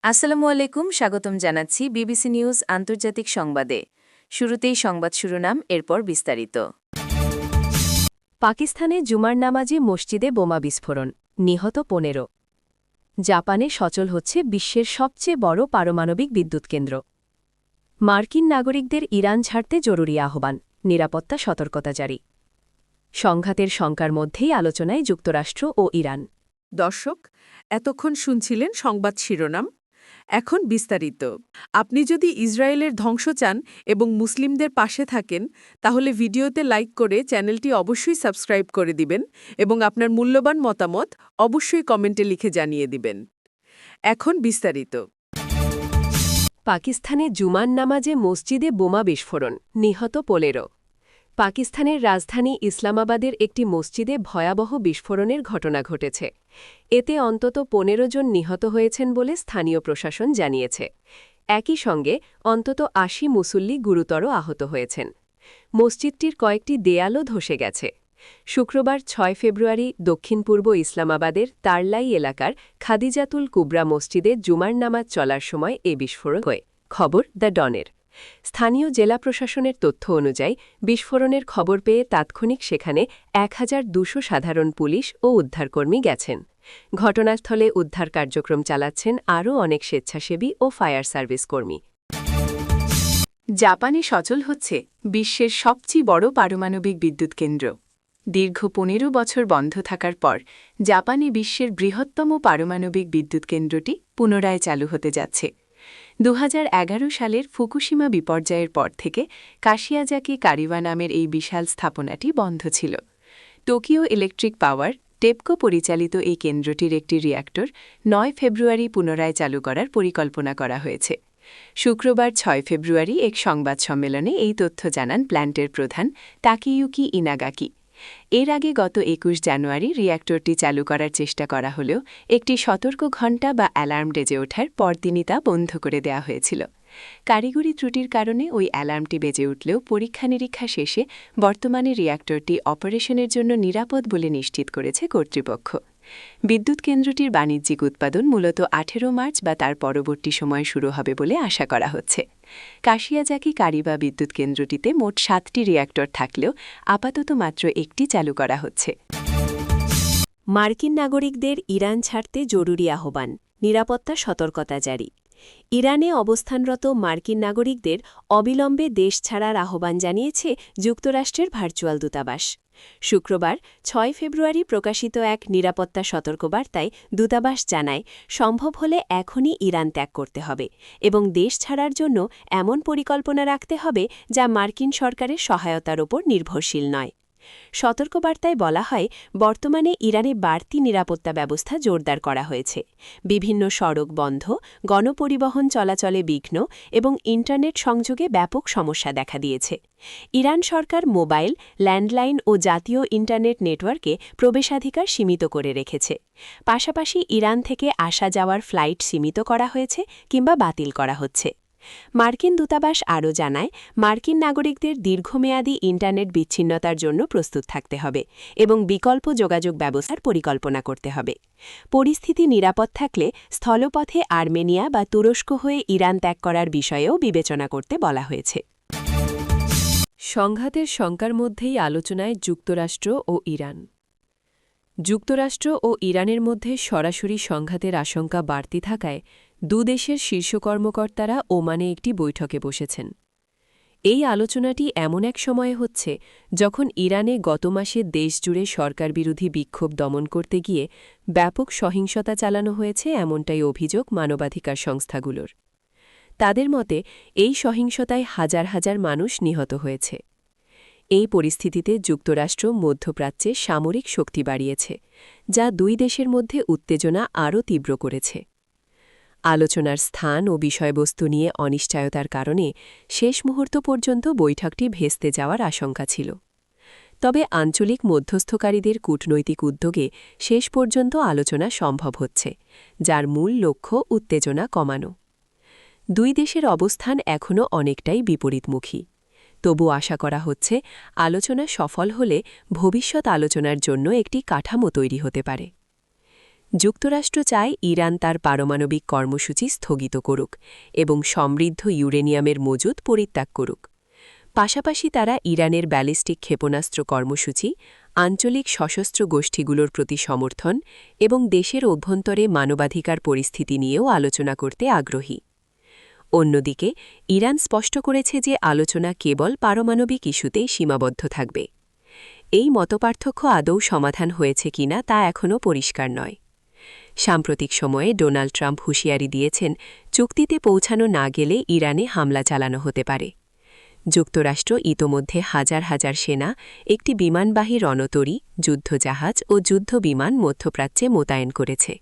আসসালামু আলাইকুম, স্বাগতম জানাচ্ছি বিবিসি নিউজ আন্তর্জাতিক সংবাদে। শুরুতেই সংবাদ শিরোনাম, এরপর বিস্তারিত। পাকিস্তানে জুমার নামাজে মসজিদে বোমা বিস্ফোরণ, নিহত ১৫। জাপানে সচল হচ্ছে বিশ্বের সবচেয়ে বড় পারমাণবিক বিদ্যুৎ কেন্দ্র। মার্কিন নাগরিকদের ইরান ছাড়তে জরুরি আহ্বান, নিরাপত্তা সতর্কতা জারি। সংঘাতের শঙ্কার মধ্যেই আলোচনায় যুক্তরাষ্ট্র ও ইরান। দর্শক, এতক্ষণ শুনছিলেন সংবাদ শিরোনাম। এখন বিস্তারিত। আপনি যদি ইসরায়েলের ধ্বংস চান এবং মুসলিমদের পাশে থাকেন, তাহলে ভিডিওতে লাইক করে চ্যানেলটি অবশ্যই সাবস্ক্রাইব করে দিবেন এবং আপনার মূল্যবান মতামত অবশ্যই কমেন্টে লিখে জানিয়ে দিবেন। এখন বিস্তারিত। পাকিস্তানে জুমার নামাজে মসজিদে বোমা বিস্ফোরণ, নিহত ১৫। পাকিস্তানের রাজধানী ইসলামাবাদের একটি মসজিদে ভয়াবহ বিস্ফোরণের ঘটনা ঘটেছে। এতে অন্তত ১৫ জন নিহত হয়েছেন বলে স্থানীয় প্রশাসন জানিয়েছে। একই সঙ্গে অন্তত ৮০ মুসল্লি গুরুতর আহত হয়েছেন। মসজিদটির কয়েকটি দেয়ালও ধসে গেছে। শুক্রবার ৬ ফেব্রুয়ারি দক্ষিণ পূর্ব ইসলামাবাদের তারলাই এলাকার খাদিজাতুল কুবরা মসজিদে জুমার নামাজ চলার সময় এ বিস্ফোরণ হয়। খবর দ্য ডনের। স্থানীয় জেলা প্রশাসনের তথ্য অনুযায়ী বিস্ফোরণের খবর পেয়ে তাৎক্ষণিক সেখানে ১,২০০ সাধারণ পুলিশ ও উদ্ধারকর্মী গেছেন। ঘটনাস্থলে উদ্ধার কার্যক্রম চালাচ্ছেন আরও অনেক স্বেচ্ছাসেবী ও ফায়ার সার্ভিস কর্মী। জাপানে সচল হচ্ছে বিশ্বের সবচেয়ে বড় পারমাণবিক বিদ্যুৎ কেন্দ্র। দীর্ঘ ১৫ বছর বন্ধ থাকার পর জাপানে বিশ্বের বৃহত্তম পারমাণবিক বিদ্যুৎ কেন্দ্রটি পুনরায় চালু হতে যাচ্ছে। ২০১১ সালের ফুকুশিমা বিপর্যয়ের পর থেকে কাশিয়াজাকি কারিবা নামের এই বিশাল স্থাপনাটি বন্ধ ছিল। টোকিও ইলেকট্রিক পাওয়ার টেপকো পরিচালিত এই কেন্দ্রটির একটি রিয়্যাক্টর ৯ ফেব্রুয়ারি পুনরায় চালু করার পরিকল্পনা করা হয়েছে। শুক্রবার ৬ ফেব্রুয়ারি এক সংবাদ সম্মেলনে এই তথ্য জানান প্ল্যান্টের প্রধান তাকিইউকি ইনাগাকি। এর আগে গত ২১ জানুয়ারি রিয়্যাক্টরটি চালু করার চেষ্টা করা হলেও একটি সতর্ক ঘণ্টা বা অ্যালার্ম বেজে ওঠার পরদিনই তা বন্ধ করে দেওয়া হয়েছিল। কারিগরি ত্রুটির কারণে ওই অ্যালার্মটি বেজে উঠলেও পরীক্ষা নিরীক্ষা শেষে বর্তমানে রিয়্যাক্টরটি অপারেশনের জন্য নিরাপদ বলে নিশ্চিত করেছে কর্তৃপক্ষ। বিদ্যুৎ কেন্দ্রটির বাণিজ্যিক উৎপাদন মূলত ১৮ মার্চ বা তার পরবর্তী সময় শুরু হবে বলে আশা করা হচ্ছে। কাশিয়াজাকি কারিবা বিদ্যুৎ কেন্দ্রটিতে মোট ৭টি রিয়্যাক্টর থাকলেও আপাতত মাত্র একটি চালু করা হচ্ছে। মার্কিন নাগরিকদের ইরান ছাড়তে জরুরি আহ্বান, নিরাপত্তা সতর্কতা জারি। ইরানে অবস্থানরত মার্কিন নাগরিকদের অবিলম্বে দেশ ছাড়ার আহ্বান জানিয়েছে যুক্তরাষ্ট্রের ভার্চুয়াল দূতাবাস। শুক্রবার ৬ ফেব্রুয়ারি প্রকাশিত এক নিরাপত্তা সতর্কবার্তায় দূতাবাস জানায়, সম্ভব হলে এখনই ইরান ত্যাগ করতে হবে এবং দেশ ছাড়ার জন্য এমন পরিকল্পনা রাখতে হবে যা মার্কিন সরকারের সহায়তার ওপর নির্ভরশীল নয়। সতর্কবার্তায় বলা হয়, বর্তমানে ইরানে বাড়তি নিরাপত্তা ব্যবস্থা জোরদার করা হয়েছে। বিভিন্ন সড়ক বন্ধ, গণপরিবহন চলাচলে বিঘ্ন এবং ইন্টারনেট সংযোগে ব্যাপক সমস্যা দেখা দিয়েছে। ইরান সরকার মোবাইল, ল্যান্ডলাইন ও জাতীয় ইন্টারনেট নেটওয়ার্কে প্রবেশাধিকার সীমিত করে রেখেছে। পাশাপাশি ইরান থেকে আসা যাওয়ার ফ্লাইট সীমিত করা হয়েছে কিংবা বাতিল করা হচ্ছে। মার্কিন দূতাবাস আরও জানায়, মার্কিন নাগরিকদের দীর্ঘমেয়াদী ইন্টারনেট বিচ্ছিন্নতার জন্য প্রস্তুত থাকতে হবে এবং বিকল্প যোগাযোগ ব্যবস্থার পরিকল্পনা করতে হবে। পরিস্থিতি নিরাপদ থাকলে স্থলপথে আর্মেনিয়া বা তুরস্ক হয়ে ইরান ত্যাগ করার বিষয়েও বিবেচনা করতে বলা হয়েছে। সংঘাতের শঙ্কার মধ্যেই আলোচনায় যুক্তরাষ্ট্র ও ইরান। যুক্তরাষ্ট্র ও ইরানের মধ্যে সরাসরি সংঘাতের আশঙ্কা বাড়তি থাকায় দুদেশের শীর্ষ কর্মকর্তারা ওমানে একটি বৈঠকে বসেছেন। এই আলোচনাটি এমন এক সময়ে হচ্ছে যখন ইরানে গত মাসে দেশজুড়ে সরকারবিরোধী বিক্ষোভ দমন করতে গিয়ে ব্যাপক সহিংসতা চালানো হয়েছে, এমনটাই অভিযোগ মানবাধিকার সংস্থাগুলোর। তাদের মতে এই সহিংসতায় হাজার হাজার মানুষ নিহত হয়েছে। এই পরিস্থিতিতে যুক্তরাষ্ট্র মধ্যপ্রাচ্যে সামরিক শক্তি বাড়িয়েছে, যা দুই দেশের মধ্যে উত্তেজনা আরও তীব্র করেছে। আলোচনার স্থান ও বিষয়বস্তু নিয়ে অনিশ্চয়তার কারণে শেষ মুহূর্ত পর্যন্ত বৈঠকটি ভেস্তে যাওয়ার আশঙ্কা ছিল। তবে আঞ্চলিক মধ্যস্থকারীদের কূটনৈতিক উদ্যোগে শেষ পর্যন্ত আলোচনা সম্ভব হচ্ছে, যার মূল লক্ষ্য উত্তেজনা কমানো। দুই দেশের অবস্থান এখনও অনেকটাই বিপরীতমুখী। তবু আশা করা হচ্ছে, আলোচনা সফল হলে ভবিষ্যৎ আলোচনার জন্য একটি কাঠামো তৈরি হতে পারে। যুক্তরাষ্ট্র চায় ইরান তার পারমাণবিক কর্মসূচি স্থগিত করুক এবং সমৃদ্ধ ইউরেনিয়ামের মজুদ পরিত্যাগ করুক। পাশাপাশি তারা ইরানের ব্যালিস্টিক ক্ষেপণাস্ত্র কর্মসূচি, আঞ্চলিক সশস্ত্র গোষ্ঠীগুলোর প্রতি সমর্থন এবং দেশের অভ্যন্তরে মানবাধিকার পরিস্থিতি নিয়েও আলোচনা করতে আগ্রহী। অন্যদিকে ইরান স্পষ্ট করেছে যে আলোচনা কেবল পারমাণবিক ইস্যুতেই সীমাবদ্ধ থাকবে। এই মতপার্থক্য আদৌ সমাধান হয়েছে কিনা তা এখনও পরিষ্কার নয়। সাম্প্রতিক সময়ে ডোনাল্ড ট্রাম্প হুঁশিয়ারি দিয়েছেন, চুক্তিতে পৌঁছানো না গেলে ইরানে হামলা চালানো হতে পারে। যুক্তরাষ্ট্র ইতোমধ্যে হাজার হাজার সেনা, একটি বিমানবাহী রণতরী, যুদ্ধজাহাজ ও যুদ্ধবিমান মধ্যপ্রাচ্যে মোতায়েন করেছে।